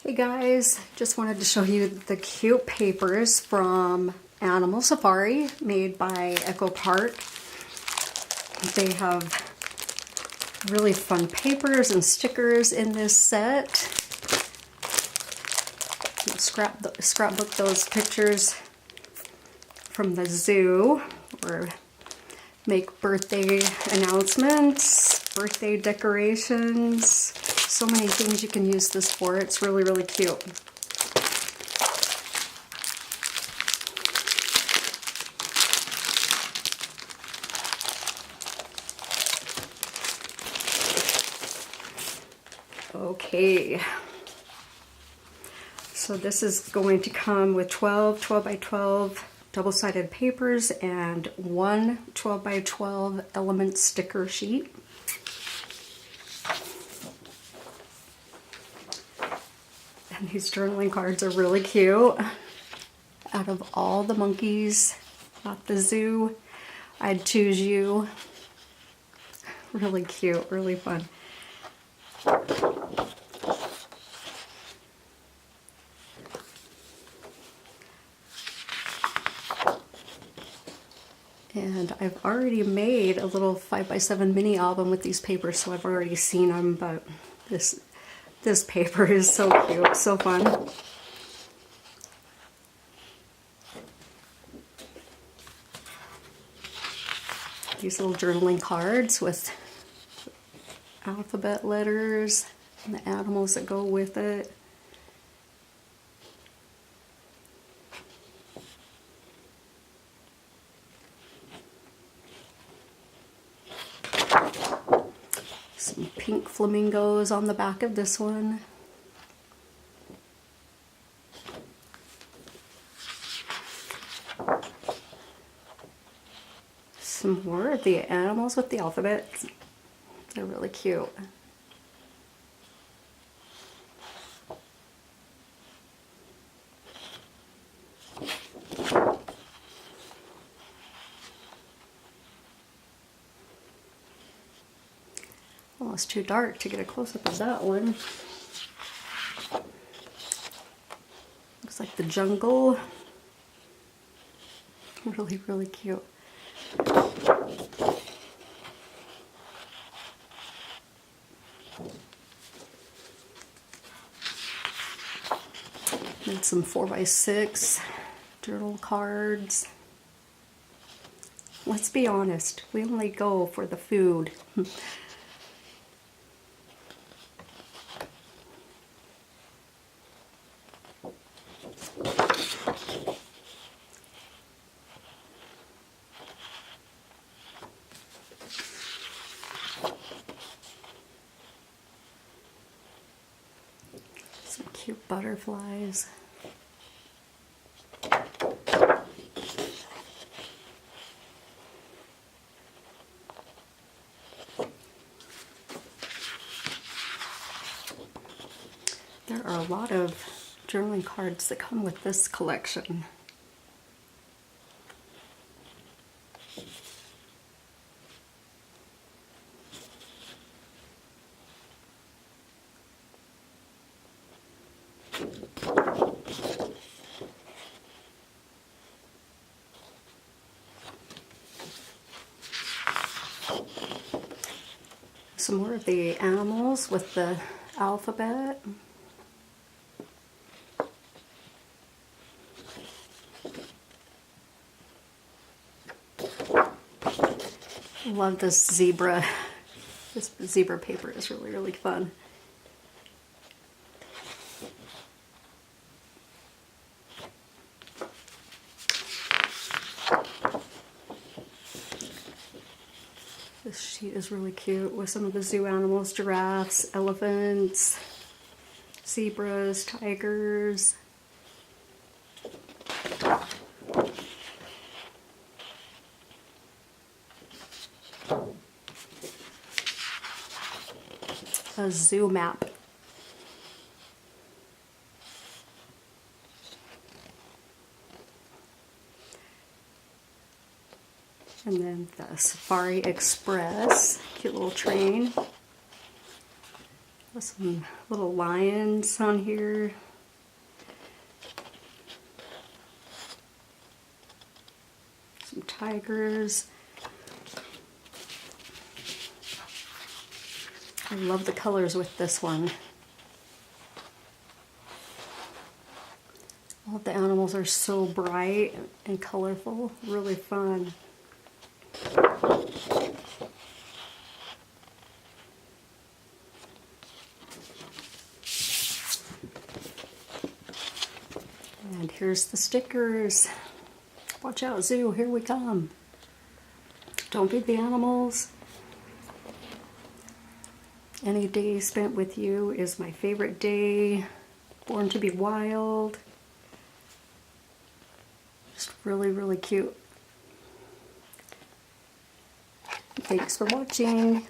Hey guys, just wanted to show you the cute papers from Animal Safari made by Echo Park. They have really fun papers and stickers in this set. Scrapbook those pictures from the zoo, or make birthday announcements, birthday decorations. So many things you can use this for. It's really, really cute. Okay. So this is going to come with 12 by 12 double-sided papers and one 12 by 12 element sticker sheet. And these journaling cards are really cute. Out of all the monkeys at the zoo, I'd choose you. Really cute, really fun. And I've already made a little 5x7 mini album with these papers, so I've already seen them, but this paper is so cute, so fun. These little journaling cards with alphabet letters and the animals that go with it. Some pink flamingos on the back of this one. Some more of the animals with the alphabet. They're really cute. Almost too dark to get a close-up of that one. Looks like the jungle. Really, really cute. And some 4x6 journal cards. Let's be honest, we only go for the food. Some cute butterflies. There are a lot of journaling cards that come with this collection. Some more of the animals with the alphabet. Love this zebra. This zebra paper is really, really fun. This sheet is really cute with some of the zoo animals, giraffes, elephants, zebras, tigers. A zoo map. And then the Safari Express, cute little train. Some little lions on here. Some tigers. I love the colors with this one. All the animals are so bright and colorful, really fun. And here's the stickers. Watch out, zoo, here we come. Don't feed the animals. Any day spent with you is my favorite day. Born to be wild. Just really, really cute. Thanks for watching.